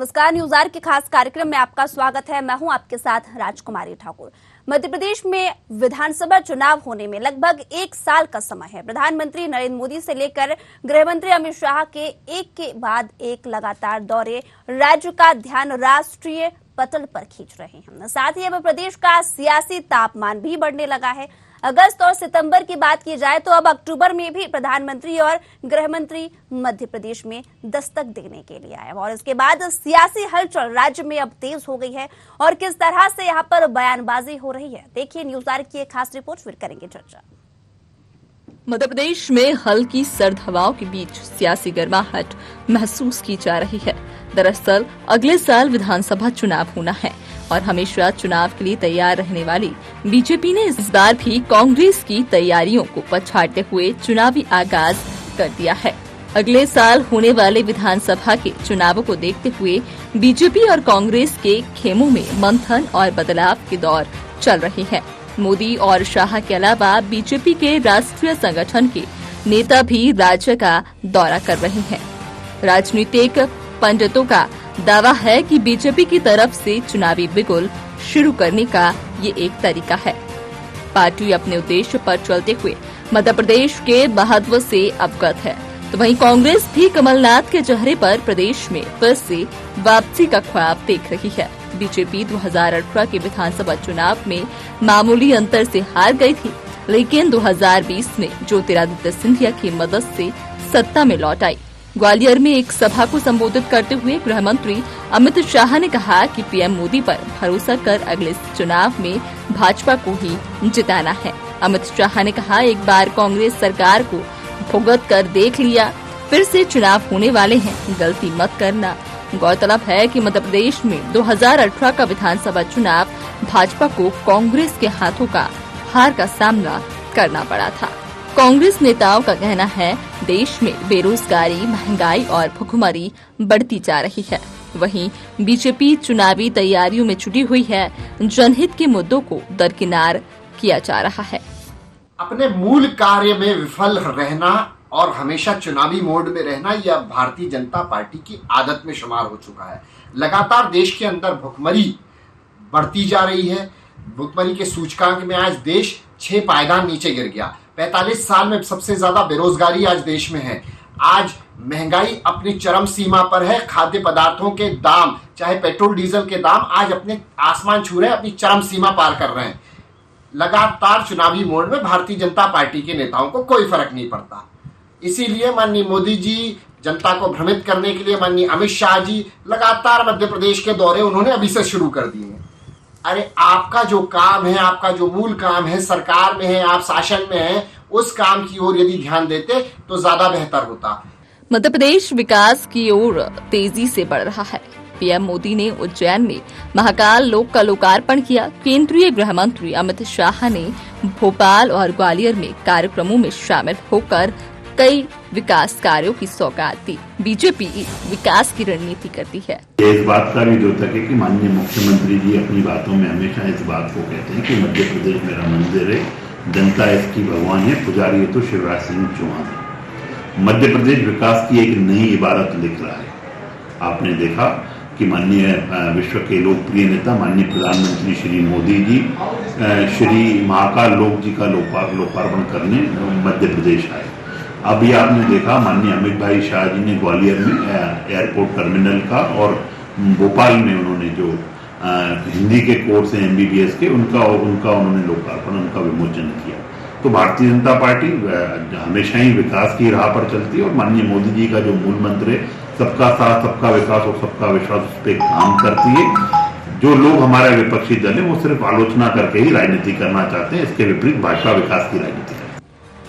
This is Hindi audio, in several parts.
नमस्कार, न्यूज आवर के खास कार्यक्रम में आपका स्वागत है। मैं हूं आपके साथ राजकुमारी ठाकुर। मध्य प्रदेश में विधानसभा चुनाव होने में लगभग एक साल का समय है। प्रधानमंत्री नरेंद्र मोदी से लेकर गृह मंत्री अमित शाह के एक के बाद एक लगातार दौरे राज्य का ध्यान राष्ट्रीय पटल पर खींच रहे हैं। साथ ही अब प्रदेश का सियासी तापमान भी बढ़ने लगा है। अगस्त और सितंबर की बात की जाए तो अब अक्टूबर में भी प्रधानमंत्री और गृह मंत्री मध्य प्रदेश में दस्तक देने के लिए आए और इसके बाद सियासी हलचल राज्य में अब तेज हो गई है और किस तरह से यहां पर बयानबाजी हो रही है, देखिए न्यूज आवर की एक खास रिपोर्ट, फिर करेंगे चर्चा। मध्य प्रदेश में हल्की सर्द हवाओं के बीच सियासी गर्माहट महसूस की जा रही है। दरअसल अगले साल विधानसभा चुनाव होना है और हमेशा चुनाव के लिए तैयार रहने वाली बीजेपी ने इस बार भी कांग्रेस की तैयारियों को पछाड़ते हुए चुनावी आगाज कर दिया है। अगले साल होने वाले विधानसभा के चुनावों को देखते हुए बीजेपी और कांग्रेस के खेमों में मंथन और बदलाव के दौर चल रहे हैं। मोदी और शाह के अलावा बीजेपी के राष्ट्रीय संगठन के नेता भी राज्य का दौरा कर रहे हैं। राजनीतिक पंडितों का दावा है कि बीजेपी की तरफ से चुनावी बिगुल शुरू करने का ये एक तरीका है। पार्टी अपने उद्देश्य पर चलते हुए मध्य प्रदेश के महत्व से अवगत है, तो वहीं कांग्रेस भी कमलनाथ के चेहरे पर प्रदेश में फिर से वापसी का ख्वाब देख रही है। बीजेपी 2018 के विधानसभा चुनाव में मामूली अंतर से हार गई थी, लेकिन 2020 में ज्योतिरादित्य सिंधिया की मदद से सत्ता में लौट आई। ग्वालियर में एक सभा को संबोधित करते हुए गृह मंत्री अमित शाह ने कहा कि पीएम मोदी पर भरोसा कर अगले चुनाव में भाजपा को ही जिताना है। अमित शाह ने कहा, एक बार कांग्रेस सरकार को भुगत कर देख लिया, फिर से चुनाव होने वाले हैं, गलती मत करना। गौरतलब है कि मध्य प्रदेश में 2018 का विधानसभा चुनाव भाजपा को कांग्रेस के हाथों का हार का सामना करना पड़ा था। कांग्रेस नेताओं का कहना है, देश में बेरोजगारी, महंगाई और भुखमरी बढ़ती जा रही है। वहीं बीजेपी चुनावी तैयारियों में जुटी हुई है। जनहित के मुद्दों को दरकिनार किया जा रहा है। अपने मूल कार्य में विफल रहना और हमेशा चुनावी मोड में रहना यह भारतीय जनता पार्टी की आदत में शुमार हो चुका है। लगातार देश के अंदर भुखमरी बढ़ती जा रही है। भुखमरी के सूचकांक में आज देश 6 पायदान नीचे गिर गया। 45 साल में सबसे ज्यादा बेरोजगारी आज देश में है। आज महंगाई अपनी चरम सीमा पर है। खाद्य पदार्थों के दाम, चाहे पेट्रोल डीजल के दाम, आज अपने आसमान छू रहे हैं, अपनी चरम सीमा पार कर रहे हैं। लगातार चुनावी मोड में भारतीय जनता पार्टी के नेताओं को कोई फर्क नहीं पड़ता। इसीलिए माननीय मोदी जी जनता को भ्रमित करने के लिए माननीय अमित शाह जी लगातार मध्य प्रदेश के दौरे उन्होंने अभी से शुरू कर दिए हैं। अरे आपका जो काम है, आपका जो मूल काम है, सरकार में है, आप शासन में है, उस काम की ओर यदि ध्यान देते तो ज्यादा बेहतर होता। मध्य प्रदेश विकास की ओर तेजी से बढ़ रहा है। पीएम मोदी ने उज्जैन में महाकाल लोक का लोकार्पण किया। केंद्रीय गृह मंत्री अमित शाह ने भोपाल और ग्वालियर में कार्यक्रमों में शामिल होकर कई विकास कार्यों की सौगात दी। बीजेपी विकास की रणनीति करती है। इस बात का भी द्योतक है कि माननीय मुख्यमंत्री जी अपनी बातों में हमेशा इस बात को कहते हैं कि मध्य प्रदेश मेरा मंदिर है, जनता इसकी भगवान है, पुजारी है तो शिवराज सिंह चौहान है। मध्य प्रदेश विकास की एक नई इबारत लिख रहा है। आपने देखा कि माननीय विश्व के लोकप्रिय नेता माननीय प्रधानमंत्री श्री मोदी जी श्री महाकाल लोक जी का लोकार्पण करने मध्य प्रदेश आए। अभी आपने देखा माननीय अमित भाई शाह जी ने ग्वालियर में एयरपोर्ट टर्मिनल का और भोपाल में उन्होंने जो हिंदी के कोर्स हैं MBBS के उनका उन्होंने लोकार्पण, उनका विमोचन किया। तो भारतीय जनता पार्टी हमेशा ही विकास की राह पर चलती है और माननीय मोदी जी का जो मूल मंत्र है सबका साथ, सबका विकास और सबका विश्वास, उस पर काम करती है। जो लोग हमारा विपक्षी दल है वो सिर्फ आलोचना करके ही राजनीति करना चाहते हैं। इसके विपरीत भाजपा विकास की राजनीति।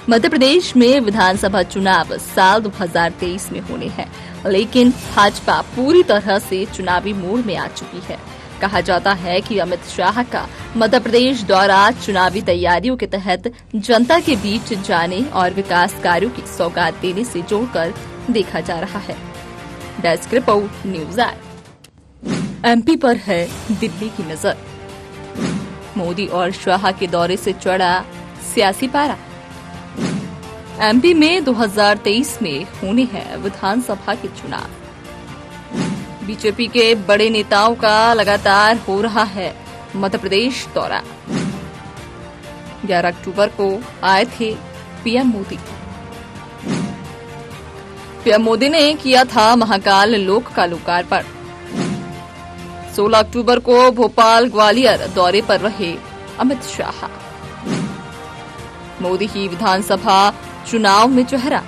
मध्य प्रदेश में विधानसभा चुनाव साल 2023 में होने हैं, लेकिन भाजपा पूरी तरह से चुनावी मोड में आ चुकी है। कहा जाता है कि अमित शाह का मध्य प्रदेश दौरा चुनावी तैयारियों के तहत जनता के बीच जाने और विकास कार्यों की सौगात देने से जोड़कर देखा जा रहा है। Desk report, news hour. MP पर है दिल्ली की नजर। मोदी और शाह के दौरे से चढ़ा सियासी पारा। MP में 2023 में होने हैं विधानसभा के चुनाव। बीजेपी के बड़े नेताओं का लगातार हो रहा है मध्य प्रदेश दौरा। 11 अक्टूबर को आए थे पीएम मोदी। पीएम मोदी ने किया था महाकाल लोक का लोकार्पण। 16 अक्टूबर को भोपाल ग्वालियर दौरे पर रहे अमित शाह। मोदी की विधानसभा चुनाव में चेहरा।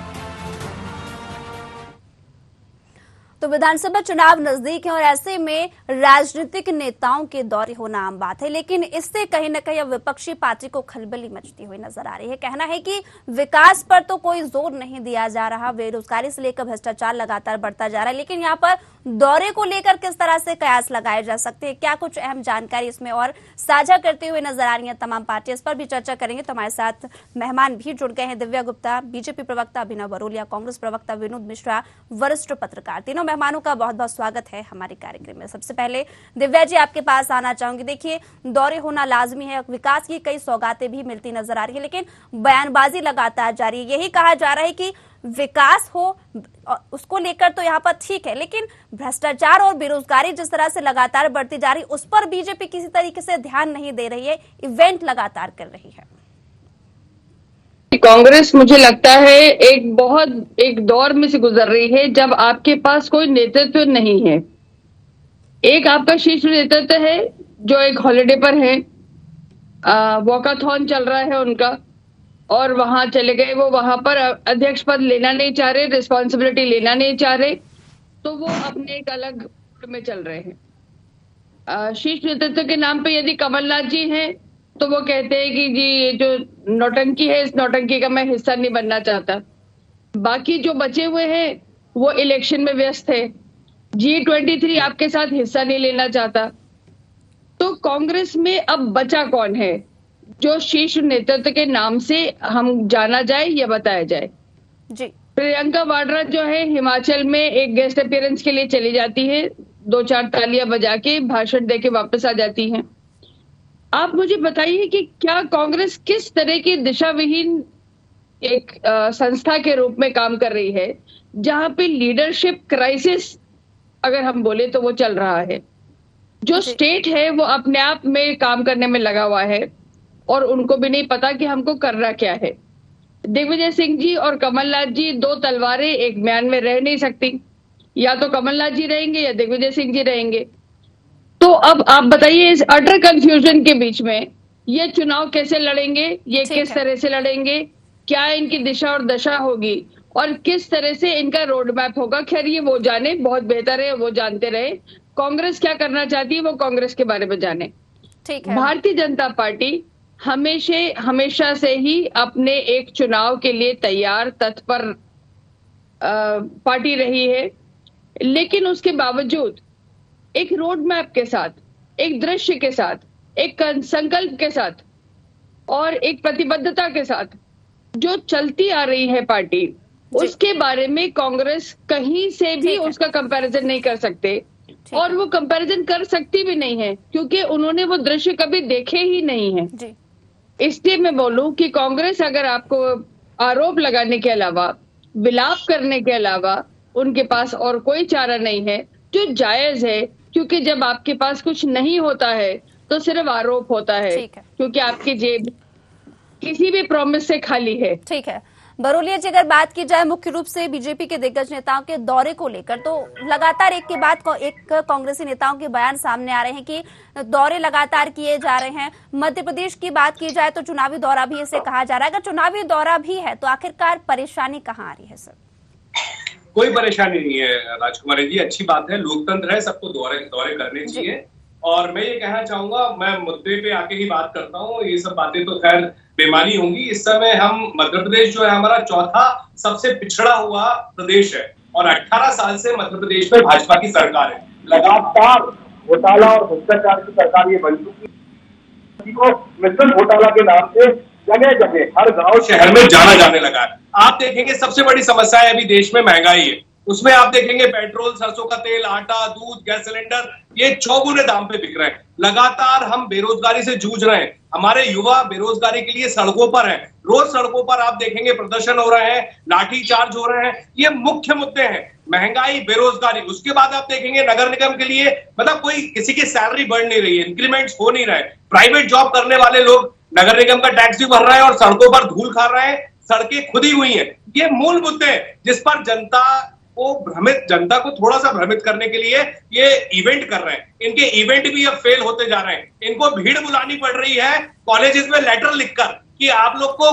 तो विधानसभा चुनाव नजदीक है और ऐसे में राजनीतिक नेताओं के दौरे होना आम बात है, लेकिन इससे कहीं न कहीं अब विपक्षी पार्टी को खलबली मचती हुई नजर आ रही है। कहना है कि विकास पर तो कोई जोर नहीं दिया जा रहा, बेरोजगारी से लेकर भ्रष्टाचार लगातार बढ़ता जा रहा है, लेकिन यहाँ पर दौरे को लेकर किस तरह से कयास लगाए जा सकते हैं, क्या कुछ अहम जानकारी इसमें और साझा करते हुए नजर आ रही है तमाम पार्टी, इस पर भी चर्चा करेंगे। तो हमारे साथ मेहमान भी जुड़ गए हैं। दिव्या गुप्ता, बीजेपी प्रवक्ता अभिनव बरोलिया, कांग्रेस प्रवक्ता विनोद मिश्रा, वरिष्ठ पत्रकार। तीनों मेहमानों का बहुत बहुत स्वागत है हमारे कार्यक्रम में। सबसे पहले दिव्या जी आपके पास आना चाहूंगी। देखिए, दौरे होना लाजमी है, विकास की कई सौगातें भी मिलती नजर आ रही है, लेकिन बयानबाजी लगातार जारी है। यही कहा जा रहा है कि विकास हो उसको लेकर तो यहाँ पर ठीक है, लेकिन भ्रष्टाचार और बेरोजगारी जिस तरह से लगातार बढ़ती जा रही है उस पर बीजेपी किसी तरीके से ध्यान नहीं दे रही है, इवेंट लगातार कर रही है। कांग्रेस मुझे लगता है एक दौर में से गुजर रही है जब आपके पास कोई नेतृत्व नहीं है। एक आपका शीर्ष नेतृत्व है जो एक हॉलिडे पर है, वॉकाथॉन चल रहा है उनका, और वहां चले गए। वो वहां पर अध्यक्ष पद लेना नहीं चाह रहे, रिस्पॉन्सिबिलिटी लेना नहीं चाह रहे, तो वो अपने एक अलग में चल रहे हैं। शीर्ष नेतृत्व के नाम पे यदि कमलनाथ जी हैं तो वो कहते हैं कि जी ये जो नौटंकी है, इस नौटंकी का मैं हिस्सा नहीं बनना चाहता। बाकी जो बचे हुए हैं वो इलेक्शन में व्यस्त है, G23 आपके साथ हिस्सा नहीं लेना चाहता। तो कांग्रेस में अब बचा कौन है जो शीर्ष नेतृत्व के नाम से हम जाना जाए या बताया जाए? जी, प्रियंका वाड्रा जो है हिमाचल में एक गेस्ट अपीयरेंस के लिए चली जाती है, 2-4 तालियां बजा के भाषण देके वापस आ जाती हैं। आप मुझे बताइए कि क्या कांग्रेस किस तरह की दिशा विहीन एक संस्था के रूप में काम कर रही है जहां पे लीडरशिप क्राइसिस अगर हम बोले तो वो चल रहा है। जो स्टेट है वो अपने आप में काम करने में लगा हुआ है और उनको भी नहीं पता कि हमको करना क्या है। दिग्विजय सिंह जी और कमलनाथ जी दो तलवारें एक म्यान में रह नहीं सकती, या तो कमलनाथ जी रहेंगे या दिग्विजय सिंह जी रहेंगे। तो अब आप बताइए इस अटर कंफ्यूजन के बीच में ये चुनाव कैसे लड़ेंगे, ये किस तरह से लड़ेंगे, क्या इनकी दिशा और दशा होगी और किस तरह से इनका रोड मैप होगा। खैर ये वो जाने, बहुत बेहतर है वो जानते रहे। कांग्रेस क्या करना चाहती है वो कांग्रेस के बारे में जाने। ठीक है। भारतीय जनता पार्टी हमेशा से ही अपने एक चुनाव के लिए तैयार तत्पर पार्टी रही है, लेकिन उसके बावजूद एक रोड मैप के साथ, एक दृश्य के साथ, एक संकल्प के साथ और एक प्रतिबद्धता के साथ जो चलती आ रही है पार्टी, उसके बारे में कांग्रेस कहीं से भी उसका कंपैरिजन नहीं कर सकते और वो कंपैरिजन कर सकती भी नहीं है क्योंकि उन्होंने वो दृश्य कभी देखे ही नहीं है। इसलिए मैं बोलूं कि कांग्रेस अगर आपको आरोप लगाने के अलावा, विलाप करने के अलावा उनके पास और कोई चारा नहीं है, जो जायज है, क्योंकि जब आपके पास कुछ नहीं होता है तो सिर्फ आरोप होता है क्योंकि आपकी जेब किसी भी प्रॉमिस से खाली है। ठीक है बरोलिया जी, अगर बात की जाए मुख्य रूप से बीजेपी के दिग्गज नेताओं के दौरे को लेकर, तो लगातार एक के बाद एक कांग्रेसी नेताओं के बयान सामने आ रहे हैं कि दौरे लगातार किए जा रहे हैं। मध्य प्रदेश की बात की जाए तो चुनावी दौरा भी इसे कहा जा रहा है। अगर चुनावी दौरा भी है तो आखिरकार परेशानी कहाँ आ रही है? सर कोई परेशानी नहीं है राजकुमारी जी, अच्छी बात है, लोकतंत्र है, सबको दौरे करने चाहिए। और मैं ये कहना चाहूंगा, मैं मुद्दे पे आके ही बात करता हूँ, ये सब बातें तो खैर बेमानी होंगी। इस समय हम मध्य प्रदेश जो है हमारा चौथा सबसे पिछड़ा हुआ प्रदेश है और 18 साल से मध्य प्रदेश में भाजपा की सरकार है। लगातार घोटाला और भ्रष्टाचार की सरकार ये बन चुकी है। मिशन घोटाला के नाम से जगह जगह हर गांव शहर में जाना जाने लगा है। आप देखेंगे सबसे बड़ी समस्या है अभी देश में महंगाई है। उसमें आप देखेंगे पेट्रोल, सरसों का तेल, आटा, दूध, गैस सिलेंडर ये चौगुने दाम पे बिक रहे हैं। लगातार हम बेरोजगारी से जूझ रहे हैं। हमारे युवा बेरोजगारी के लिए सड़कों पर हैं। रोज सड़कों पर आप देखेंगे प्रदर्शन हो रहे हैं, लाठीचार्ज हो रहे हैं। ये मुख्य मुद्दे हैं, महंगाई, बेरोजगारी। उसके बाद आप देखेंगे नगर निगम के लिए मतलब कोई किसी की सैलरी बढ़ नहीं रही है, इंक्रीमेंट्स हो नहीं रहे। प्राइवेट जॉब करने वाले लोग नगर निगम का टैक्स भी भर रहे हैं और सड़कों पर धूल खा रहे हैं, सड़कें खुदी हुई हैं। ये मूल मुद्दे हैं जिस पर जनता को थोड़ा सा भ्रमित करने के लिए ये इवेंट कर रहे हैं। इनके इवेंट भी अब फेल होते जा रहे हैं। इनको भीड़ बुलानी पड़ रही है कॉलेजेस में लेटर लिखकर कि आप लोग को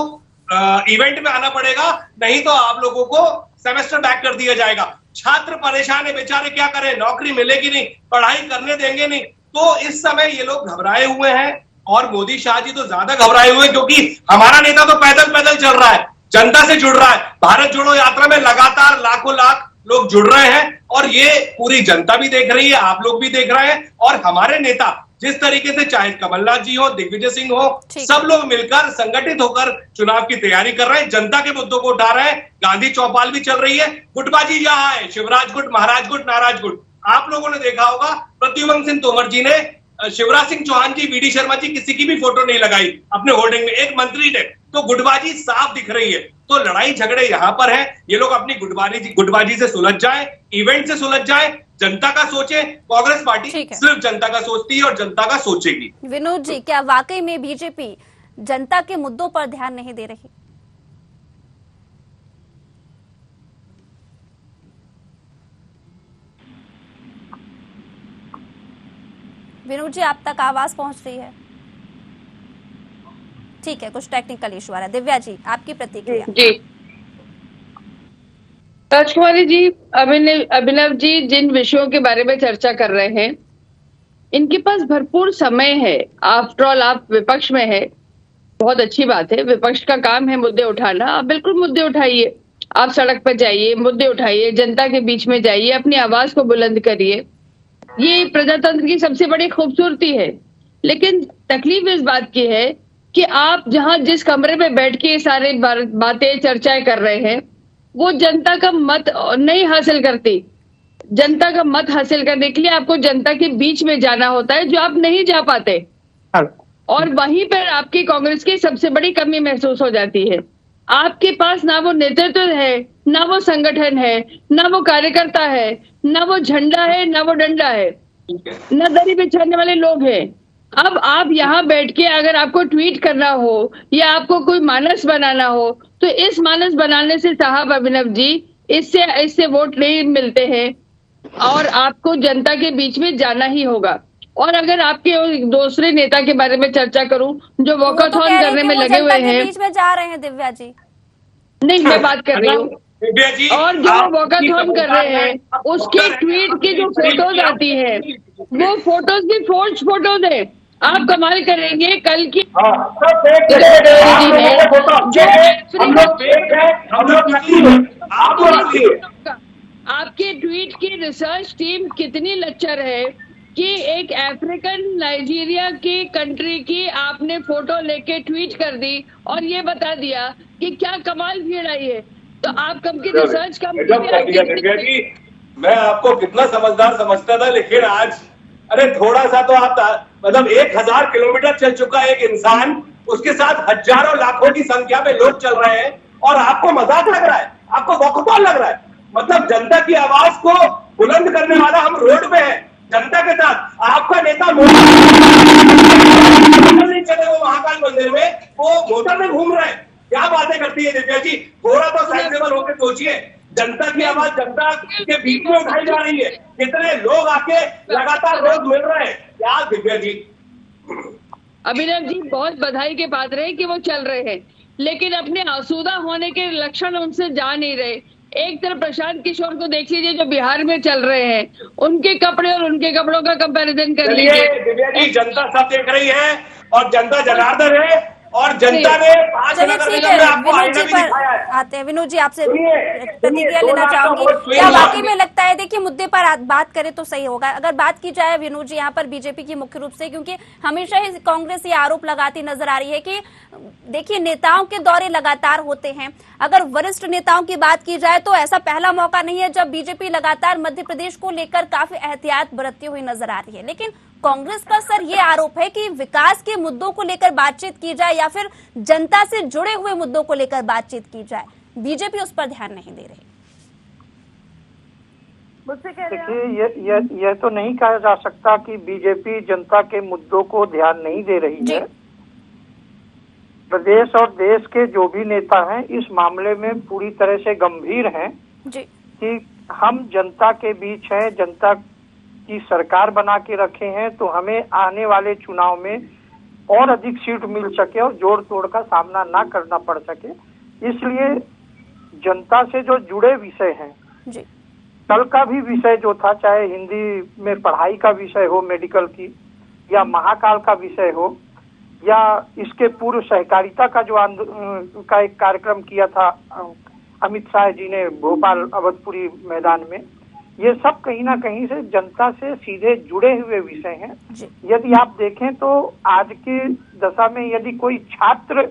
इवेंट में आना पड़ेगा, नहीं तो आप लोगों को सेमेस्टर बैक कर दिया जाएगा। छात्र परेशान है बेचारे, क्या करें, नौकरी मिलेगी नहीं, पढ़ाई करने देंगे नहीं। तो इस समय ये लोग घबराए हुए हैं और मोदी शाह जी तो ज्यादा घबराए हुए हैं क्योंकि हमारा नेता तो पैदल पैदल चल रहा है, जनता से जुड़ रहा है। भारत जोड़ो यात्रा में लगातार लाखों लाख लोग जुड़ रहे हैं और ये पूरी जनता भी देख रही है, आप लोग भी देख रहे हैं। और हमारे नेता जिस तरीके से, चाहे कमलनाथ जी हो, दिग्विजय सिंह हो, सब लोग मिलकर संगठित होकर चुनाव की तैयारी कर रहे हैं, जनता के मुद्दों को उठा रहे हैं। गांधी चौपाल भी चल रही है, गुटबाजी जहां है, शिवराज गुट, महाराज गुट, नाराज गुट। आप लोगों ने देखा होगा प्रद्युम्न सिंह तोमर जी ने, शिवराज सिंह चौहान जी, वीडी शर्मा जी, किसी की भी फोटो नहीं लगाई अपने होर्डिंग में, एक मंत्री ने। तो गुटबाजी साफ दिख रही है। तो लड़ाई झगड़े यहां पर है। ये लोग अपनी गुटबाजी से सुलझ जाए, इवेंट से सुलझ जाए, जनता का सोचे। कांग्रेस पार्टी सिर्फ जनता का सोचती है और जनता का सोचेगी। विनोद जी, क्या वाकई में बीजेपी जनता के मुद्दों पर ध्यान नहीं दे रही? विनोद जी, आप तक आवाज पहुंच रही है? ठीक है, कुछ टेक्निकल इशू आ रहा है। दिव्या जी, आपकी प्रतिक्रिया। जी राजकुमारी जी, अभिनव जी जिन विषयों के बारे में चर्चा कर रहे हैं, इनके पास भरपूर समय है। आफ्टर ऑल आप विपक्ष में है, बहुत अच्छी बात है। विपक्ष का काम है मुद्दे उठाना। आप बिल्कुल मुद्दे उठाइए, आप सड़क पर जाइए, मुद्दे उठाइए, जनता के बीच में जाइए, अपनी आवाज को बुलंद करिए। ये प्रजातंत्र की सबसे बड़ी खूबसूरती है। लेकिन तकलीफ इस बात की है कि आप जहां जिस कमरे में बैठ के सारे बातें चर्चाएं कर रहे हैं, वो जनता का मत नहीं हासिल करती। जनता का मत हासिल करने के लिए आपको जनता के बीच में जाना होता है, जो आप नहीं जा पाते। और वहीं पर आपकी कांग्रेस की सबसे बड़ी कमी महसूस हो जाती है। आपके पास ना वो नेतृत्व है, ना वो संगठन है, ना वो कार्यकर्ता है, ना वो झंडा है, ना वो डंडा है, ना दरी बिछाने वाले लोग हैं। अब आप यहाँ बैठ के अगर आपको ट्वीट करना हो या आपको कोई मानस बनाना हो, तो इस मानस बनाने से साहब अभिनव जी इससे वोट नहीं मिलते हैं और आपको जनता के बीच में जाना ही होगा। और अगर आपके दूसरे नेता के बारे में चर्चा करूं जो वॉकथॉन करने में लगे हुए हैं, बीच में जा रहे हैं दिव्या जी। नहीं, मैं बात कर रही हूँ, और जो वॉकथॉन कर रहे हैं उसके ट्वीट की जो फोटोज आती है, वो फोटोज भी फोर्ज फोटोज है। आप कमाल करेंगे, कल की आपके ट्वीट की रिसर्च टीम कितनी लच्चर है कि एक अफ्रीकन नाइजीरिया की कंट्री की आपने फोटो लेके ट्वीट कर दी और ये बता दिया कि क्या कमाल भीड़ आई है। तो आप कब की रिसर्च मैं आपको कितना समझदार समझता था, लेकिन आज अरे थोड़ा सा तो आप मतलब 1000 किलोमीटर चल चुका एक इंसान, उसके साथ हजारों लाखों की संख्या में लोग चल रहे हैं और आपको मजाक लग रहा है, आपको वॉकथॉन लग रहा है। मतलब जनता की आवाज को बुलंद करने वाला हम रोड पे है जनता के साथ। आपका नेता नहीं चले वो महाकाल मंदिर में, वो मोटर में घूम रहे हैं। क्या बातें करती है दिव्या जी, थोड़ा तो सेंसिबल होकर सोचिए। जनता की आवाज जनता के बीच में उठाई जा रही है, कितने लोग आके लगातार रोज मिल रहे हैं। क्या दिव्या जी? अभिनव जी बहुत बधाई के पात्र है कि वो चल रहे हैं, लेकिन अपने आसूदा होने के लक्षण उनसे जा नहीं रहे। एक तरफ प्रशांत किशोर को देख लीजिए जो बिहार में चल रहे हैं, उनके कपड़े और उनके कपड़ों का कंपैरिजन कर लीजिए। दिव्या जी, जनता सब देख रही है और जनता जनार्दन है और जनता ने 5 चलिए नगर ठीक निगम में है, आपको विनोद आईना जी भी पर दिखाया है। आते हैं। विनोद जी आपसे सुनिए, प्रतिक्रिया 2 लेना लाख का चाहूंगी। वोट क्या swing वाकई में लगता है, देखिए मुद्दे पर बात करें तो सही होगा। अगर बात की जाए विनोद जी यहाँ पर बीजेपी की मुख्य रूप से, क्योंकि हमेशा ही कांग्रेस ये आरोप लगाती नजर आ रही है कि देखिए नेताओं के दौरे लगातार होते हैं। अगर वरिष्ठ नेताओं की बात की जाए तो ऐसा पहला मौका नहीं है जब बीजेपी लगातार मध्य प्रदेश को लेकर काफी एहतियात बरतती हुई नजर आ रही है। लेकिन कांग्रेस का सर ये आरोप है कि विकास के मुद्दों को लेकर बातचीत की जाए या फिर जनता से जुड़े हुए मुद्दों को लेकर बातचीत की जाए, बीजेपी उस पर ध्यान नहीं दे रही। देखिए यह तो नहीं कहा जा सकता कि बीजेपी जनता के मुद्दों को ध्यान नहीं दे रही है। प्रदेश और देश के जो भी नेता हैं इस मामले में पूरी तरह से गंभीर हैं कि हम जनता के बीच हैं, जनता की सरकार बना के रखे हैं, तो हमें आने वाले चुनाव में और अधिक सीट मिल सके और जोड़ तोड़ का सामना ना करना पड़ सके। इसलिए जनता से जो जुड़े विषय हैं, कल का भी विषय जो था, चाहे हिंदी में पढ़ाई का विषय हो मेडिकल की, या महाकाल का विषय हो, या इसके पूर्व सहकारिता का जो का एक कार्यक्रम किया था अमित शाह जी ने भोपाल अवधपुरी मैदान में, ये सब कहीं ना कहीं से जनता से सीधे जुड़े हुए विषय हैं। यदि आप देखें तो आज की दशा में यदि कोई छात्र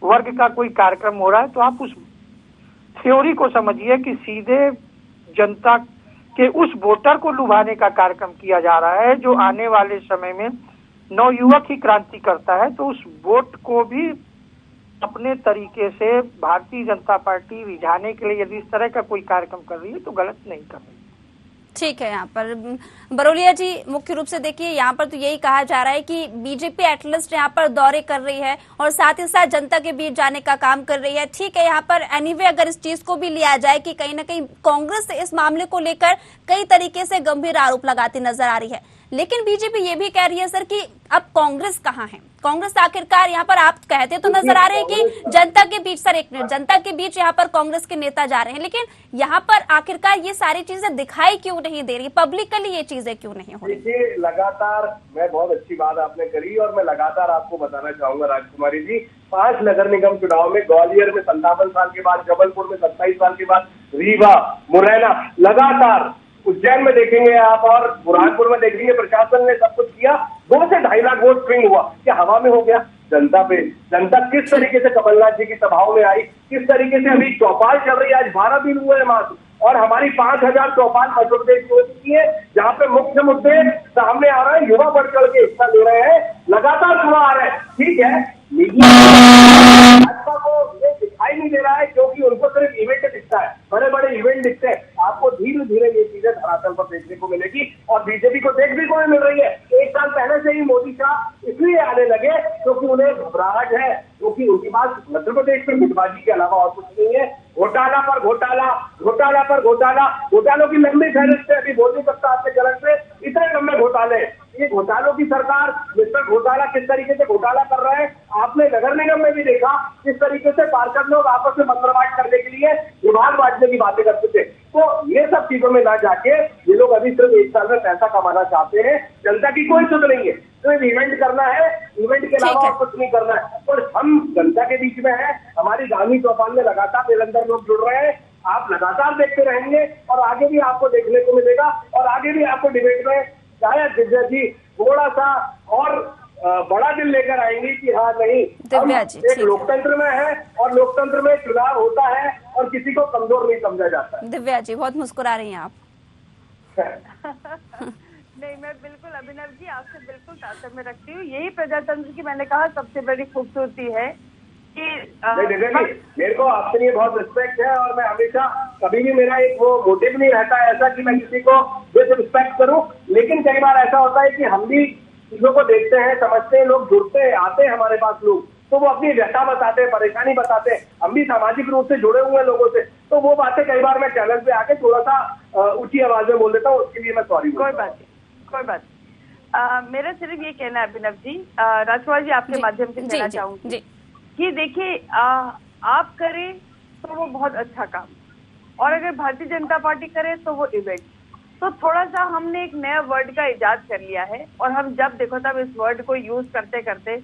वर्ग का कोई कार्यक्रम हो रहा है तो आप उस थ्योरी को समझिए कि सीधे जनता के उस वोटर को लुभाने का कार्यक्रम किया जा रहा है जो आने वाले समय में नवयुवक ही क्रांति करता है। तो उस वोट को भी अपने तरीके से भारतीय जनता पार्टी रिझाने के लिए यदि इस तरह का कोई कार्यक्रम कर रही है तो गलत नहीं कर रही। ठीक है। यहाँ पर बरोलिया जी, मुख्य रूप से देखिए यहाँ पर तो यही कहा जा रहा है कि बीजेपी एटलिस्ट यहाँ पर दौरे कर रही है और साथ ही साथ जनता के बीच जाने का काम कर रही है। ठीक है, यहाँ पर एनीवे अगर इस चीज को भी लिया जाए कि कहीं ना कहीं कांग्रेस इस मामले को लेकर कई तरीके से गंभीर आरोप लगाती नजर आ रही है, लेकिन बीजेपी ये भी कह रही है सर कि अब कांग्रेस कहाँ है? कांग्रेस आखिरकार यहाँ पर आप कहते तो नजर आ रहे हैं कि जनता के बीच, सर एक मिनट, जनता के बीच यहाँ पर कांग्रेस के नेता जा रहे हैं, लेकिन यहाँ पर आखिरकार ये सारी चीजें दिखाई क्यों नहीं दे रही, पब्लिकली ये चीजें क्यों नहीं हो रही? देखिए लगातार, मैं बहुत अच्छी बात आपने करी और मैं लगातार आपको बताना चाहूंगा राजकुमारी जी, 5 नगर निगम चुनाव में ग्वालियर में 57 साल के बाद, जबलपुर में 27 साल के बाद, रीवा, मुरैना, लगातार उज्जैन में देखेंगे आप और बुरहानपुर में देखेंगे, प्रशासन ने सब कुछ किया, 2 से 2.5 लाख वोट स्विंग हुआ। क्या हवा में हो गया? जनता पे, जनता किस तरीके से कमलनाथ जी की सभाओं में आई, किस तरीके से अभी चौपाल चल रही है, आज 12 दिन हुए हैं मात्र, और हमारी 5000 चौपाल मध्य प्रदेश की हो चुकी है, जहाँ पे मुख्य मुद्दे सामने आ रहे हैं, युवा बढ़ चढ़ के हिस्सा ले रहे हैं, लगातार चुनाव आ रहे हैं। ठीक है, भाजपा को ये दिखाई नहीं दे रहा है क्योंकि उनको सिर्फ इवेंट दिखता है, बड़े बड़े इवेंट दिखते हैं। आपको धीरे धीरे ये चीजें धरातल पर देखने को मिलेगी और बीजेपी को देखने को भी मिल रही है। 1 साल पहले से ही मोदी शाह इसलिए आने लगे क्योंकि उन्हें घबराहट है, क्योंकि उनके पास मध्य प्रदेश में मितबाजी के अलावा और कुछ नहीं है। घोटाला पर घोटाला, घोटाला पर घोटाला, घोटालों की लंबी फहरिस्त है, अभी बोल नहीं सकता आपके गलत से, इतने लंबे घोटाले। ये घोटालों की सरकार, मिस्टर घोटाला किस तरीके से घोटाला कर रहा है आपने नगर निगम में भी देखा, किस तरीके से पार्षद लोग आपस में मंत्रवाट करने के लिए विभाग बांटने की बातें करते थे। तो ये सब चीजों में ना जाके ये लोग अभी सिर्फ 1 साल में पैसा कमाना चाहते हैं। जनता की कोई सुध नहीं है, सिर्फ इवेंट करना है, इवेंट के अलावा और कुछ नहीं करना है। और हम जनता के बीच में है, हमारी गांधी चौपाल में लगातार निरंतर लोग जुड़ रहे हैं, आप लगातार देखते रहेंगे और आगे भी आपको देखने को मिलेगा और आगे भी आपको डिबेट में शायद दिव्या जी थोड़ा सा और बड़ा दिल लेकर आएंगे कि हाँ नहीं, हम एक लोकतंत्र में है और लोकतंत्र में चुनाव होता है और किसी को कमजोर नहीं समझा जाता। दिव्या जी बहुत मुस्कुरा रही हैं आप। नहीं, मैं बिल्कुल अभिनव जी आपसे बिल्कुल ताल्लुक में रखती हूँ। यही प्रजातंत्र की मैंने कहा सबसे बड़ी खूबसूरती है कि मेरे को आपके लिए बहुत रिस्पेक्ट है और मैं हमेशा कभी भी मेरा एक वो मोटिव नहीं रहता है ऐसा कि मैं किसी को डिसरिस्पेक्ट करूं, लेकिन कई बार ऐसा होता है कि हम भी चीजों को देखते हैं, समझते हैं, लोग जुड़ते हैं, आते हैं हमारे पास लोग, तो वो अपनी व्यथा बताते हैं, परेशानी बताते हैं, हम भी सामाजिक रूप से जुड़े हुए हैं लोगों से, तो वो बातें कई बार मैं चैनल पे आके थोड़ा सा ऊंची आवाज में बोल देता हूँ, उसके लिए मैं सॉरी। कोई बात नहीं, कोई बात। मेरा सिर्फ ये कहना है अभिनव जी, राजकुमार जी आपके माध्यम से कहना चाहूंगी कि देखिए आप करें तो वो बहुत अच्छा काम, और अगर भारतीय जनता पार्टी करे तो वो इवेंट। तो थोड़ा सा हमने एक नया वर्ड का इजाद कर लिया है और हम जब देखो तब इस वर्ड को यूज करते करते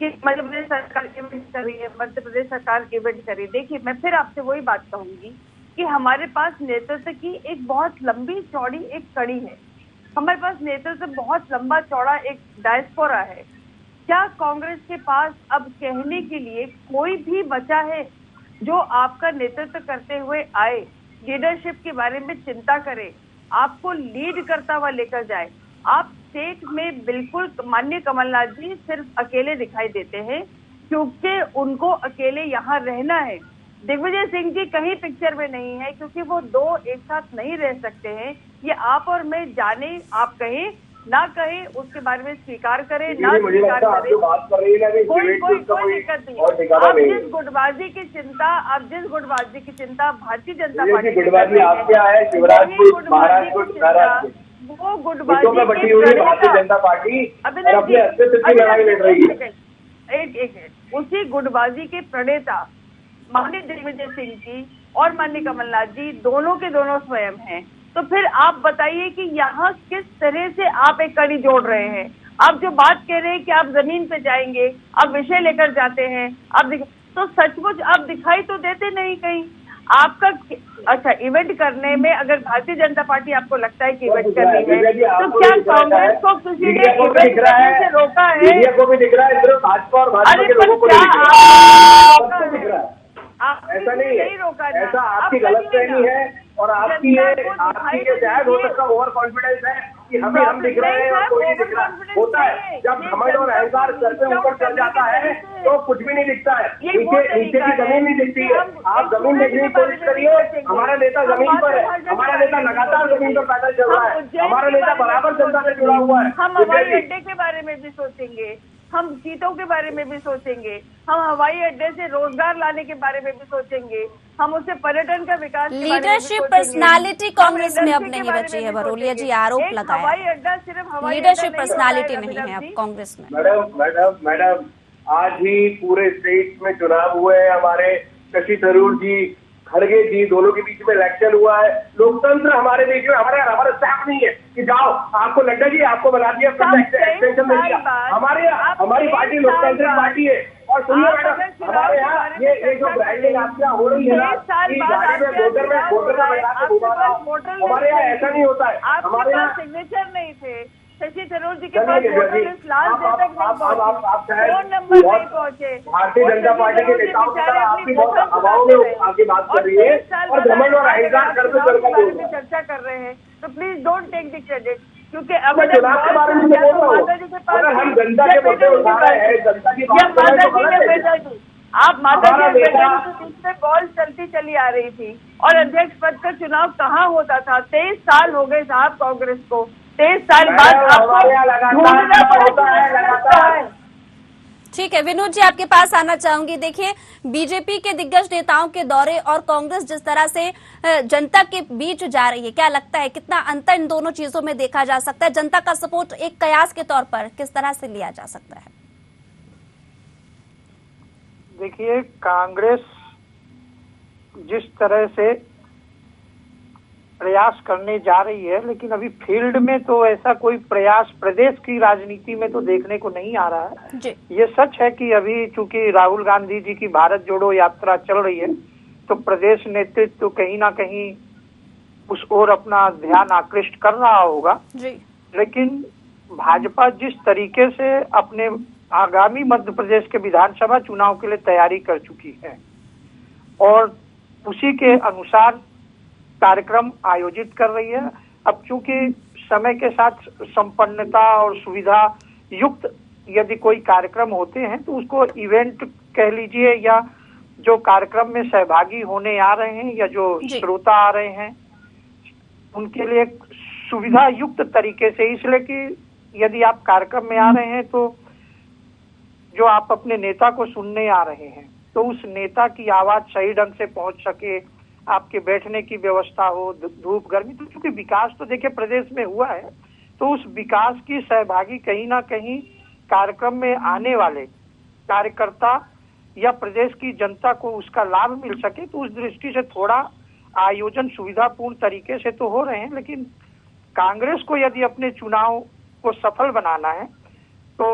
कि मध्य प्रदेश सरकार इवेंट कर रही है, मध्य प्रदेश सरकार इवेंट कर रही है। देखिए, मैं फिर आपसे वही बात कहूंगी कि हमारे पास नेतृत्व की एक बहुत लंबी चौड़ी एक कड़ी है, हमारे पास नेतृत्व बहुत लंबा चौड़ा एक डायस्पोरा है। क्या कांग्रेस के पास अब कहने के लिए कोई भी बचा है जो आपका नेतृत्व करते हुए आए, लीडरशिप के बारे में चिंता करे, आपको लीड करता हुआ लेकर जाए? आप स्टेट में बिल्कुल माननीय कमलनाथ जी सिर्फ अकेले दिखाई देते हैं क्योंकि उनको अकेले यहाँ रहना है। दिग्विजय सिंह जी कहीं पिक्चर में नहीं है क्योंकि वो दो एक साथ नहीं रह सकते हैं। ये आप और मैं जाने, आप कहें ना कहें, उसके बारे में स्वीकार करें ना स्वीकार करें, कोई दिक्कत नहीं। आप जिस गुटबाजी की चिंता भारतीय जनता पार्टी गुटबाजी आपके है, शिवराज वो गुटबाजी भारतीय जनता पार्टी अपने अस्तित्व की लड़ाई लड़ रही है। एक उसी गुटबाजी के प्रणेता माननीय दिग्विजय सिंह जी और माननीय कमलनाथ जी दोनों के दोनों स्वयं हैं। तो फिर आप बताइए कि यहाँ किस तरह से आप एक कड़ी जोड़ रहे हैं? आप जो बात कह रहे हैं कि आप जमीन पे जाएंगे, आप विषय लेकर जाते हैं, आप तो सचमुच आप दिखाई तो देते नहीं कहीं। आपका अच्छा इवेंट करने में अगर भारतीय जनता पार्टी आपको लगता है कि इवेंट कर रही है तो क्या कांग्रेस को किसी ने इवेंट करने से रोका है? ऐसा नहीं है, ऐसा आपकी गलतफहमी है और आपकी ये शायद हो सकता ओवर कॉन्फिडेंस है कि हम दिख रहे हैं और कोई नहीं दिख रहा। होता है जब घमंड और अहंकार सर से ऊपर चढ़ जाता है तो कुछ भी नहीं दिखता है, नीचे की जमीन नहीं दिखती है। आप जमीन देखने की कोशिश करिए। हमारा नेता जमीन पर है, हमारा नेता लगातार जमीन पर पैदल चल रहा है, हमारा नेता बराबर जनता से जुड़ा हुआ है। हम हवाई अड्डे के बारे में भी सोचेंगे, हम सीटों के बारे में भी सोचेंगे, हम हवाई अड्डे से रोजगार लाने के बारे में भी सोचेंगे, हम उससे पर्यटन का विकास। लीडरशिप पर्सनालिटी कांग्रेस में अब नहीं बची है, बरोलिया जी आरोप लगाया। हवाई अड्डा सिर्फ लीडरशिप पर्सनालिटी नहीं है अब कांग्रेस में। मैडम आज ही पूरे स्टेट में चुनाव हुए हैं। हमारे शशि थरूर जी, खड़गे जी, दोनों के बीच में इलेक्शन हुआ है। लोकतंत्र हमारे बीच में, हमारा स्टाफ नहीं है कि जाओ आपको लड्डा जी आपको बना दिया, एक्सटेंशन दे दिया। हमारी पार्टी लोकतांत्रिक पार्टी है। और सुनिए मैडम, हमारे यहाँ ये जो ब्रांडिंग आपके यहाँ हो रही है ना कि गाड़ी में वोटर में बैठा के घुमा रहा हूं, हमारे यहाँ ऐसा नहीं होता है। हमारे यहाँ सिग्नेचर नहीं थे, शशि थरूर जी के पास वोटर लिस्ट लास्ट डे तक नहीं पहुंचे, फोन नंबर नहीं पहुंचे। भारतीय जनता पार्टी के नेताओं की तरह आपकी बहुत हवाओं में आगे बात कर रही है और घमंड और अहंकार करके चर्चा कर रहे हैं। तो please don't take the credit, क्योंकि अगर चुनाव के बारे में बोल रहा हूँ, अगर हम जनता के मुद्दे उठा रहे हैं, जनता की बात कर रहे हैं। आप माता जी के बीच में बॉल चलती चली आ रही थी और अध्यक्ष पद का चुनाव कहाँ होता था? 23 साल हो गए साहब कांग्रेस को, 23 साल बाद आपको ढूंढना पड़ता है। ठीक है विनोद जी, आपके पास आना चाहूंगी। देखिए बीजेपी के दिग्गज नेताओं के दौरे और कांग्रेस जिस तरह से जनता के बीच जा रही है, क्या लगता है कितना अंतर इन दोनों चीजों में देखा जा सकता है? जनता का सपोर्ट एक कयास के तौर पर किस तरह से लिया जा सकता है? देखिए, कांग्रेस जिस तरह से प्रयास करने जा रही है, लेकिन अभी फील्ड में तो ऐसा कोई प्रयास प्रदेश की राजनीति में तो देखने को नहीं आ रहा है जी। ये सच है कि अभी चूंकि राहुल गांधी जी की भारत जोड़ो यात्रा चल रही है तो प्रदेश नेतृत्व तो कहीं ना कहीं उस ओर अपना ध्यान आकृष्ट कर रहा होगा जी। लेकिन भाजपा जिस तरीके से अपने आगामी मध्य प्रदेश के विधानसभा चुनाव के लिए तैयारी कर चुकी है और उसी के अनुसार कार्यक्रम आयोजित कर रही है। अब चूंकि समय के साथ संपन्नता और सुविधा युक्त यदि कोई कार्यक्रम होते हैं तो उसको इवेंट कह लीजिए, या जो कार्यक्रम में सहभागी होने आ रहे हैं या जो श्रोता आ रहे हैं उनके लिए सुविधा युक्त तरीके से, इसलिए कि यदि आप कार्यक्रम में आ रहे हैं तो जो आप अपने नेता को सुनने आ रहे हैं तो उस नेता की आवाज सही ढंग से पहुंच सके, आपके बैठने की व्यवस्था हो, धूप गर्मी, तो चूंकि विकास तो देखिए प्रदेश में हुआ है तो उस विकास की सहभागी कहीं ना कहीं कार्यक्रम में आने वाले कार्यकर्ता या प्रदेश की जनता को उसका लाभ मिल सके, तो उस दृष्टि से थोड़ा आयोजन सुविधापूर्ण तरीके से तो हो रहे हैं। लेकिन कांग्रेस को यदि अपने चुनाव को सफल बनाना है तो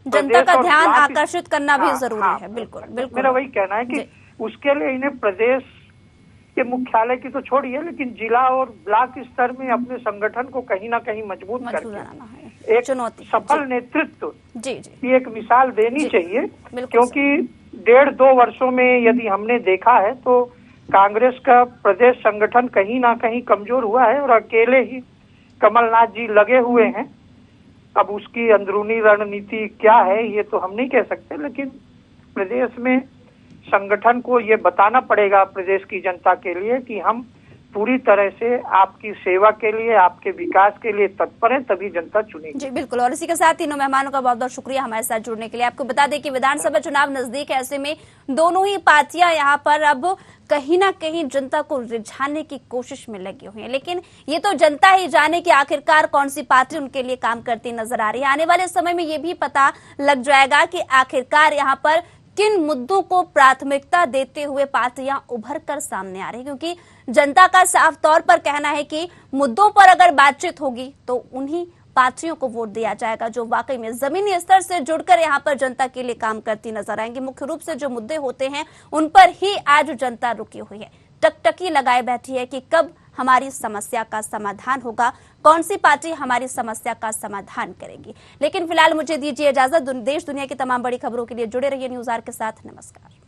जनता का और ध्यान ब्लॉक आकर्षित करना भी हाँ, जरूरी हाँ, है। बिल्कुल बिल्कुल मेरा वही कहना है कि उसके लिए इन्हें प्रदेश के मुख्यालय की तो छोड़िए, लेकिन जिला और ब्लॉक स्तर में अपने संगठन को कहीं ना कहीं मजबूत करके एक चुनौती सफल नेतृत्व जी की एक मिसाल देनी चाहिए। बिल्कुल क्योंकि 1.5-2 वर्षों में यदि हमने देखा है तो कांग्रेस का प्रदेश संगठन कहीं ना कहीं कमजोर हुआ है और अकेले ही कमलनाथ जी लगे हुए हैं। अब उसकी अंदरूनी रणनीति क्या है ये तो हम नहीं कह सकते, लेकिन प्रदेश में संगठन को ये बताना पड़ेगा प्रदेश की जनता के लिए कि हम पूरी तरह से आपकी सेवा के लिए, आपके विकास के लिए तत्पर हैं, तभी जनता चुनेगी। जी बिल्कुल। और इसी के साथ तीनों मेहमानों का बहुत बहुत शुक्रिया हमारे साथ जुड़ने के लिए। आपको बता दें कि विधानसभा चुनाव नजदीक है, ऐसे में दोनों ही पार्टियां यहाँ पर अब कहीं ना कहीं जनता को रिझाने की कोशिश में लगी हुई है, लेकिन ये तो जनता ही जाने कि आखिरकार कौन सी पार्टी उनके लिए काम करती नजर आ रही है। आने वाले समय में ये भी पता लग जाएगा कि आखिरकार यहाँ पर किन मुद्दों को प्राथमिकता देते हुए पार्टियां उभर कर सामने आ रही है, क्योंकि जनता का साफ तौर पर कहना है कि मुद्दों पर अगर बातचीत होगी तो उन्हीं पार्टियों को वोट दिया जाएगा जो वाकई में जमीनी स्तर से जुड़कर यहाँ पर जनता के लिए काम करती नजर आएंगी। मुख्य रूप से जो मुद्दे होते हैं उन पर ही आज जनता रुकी हुई है, टकटकी लगाए बैठी है कि कब हमारी समस्या का समाधान होगा, कौन सी पार्टी हमारी समस्या का समाधान करेगी। लेकिन फिलहाल मुझे दीजिए इजाजत। देश दुनिया की तमाम बड़ी खबरों के लिए जुड़े रहिए न्यूज़ आवर के साथ। नमस्कार।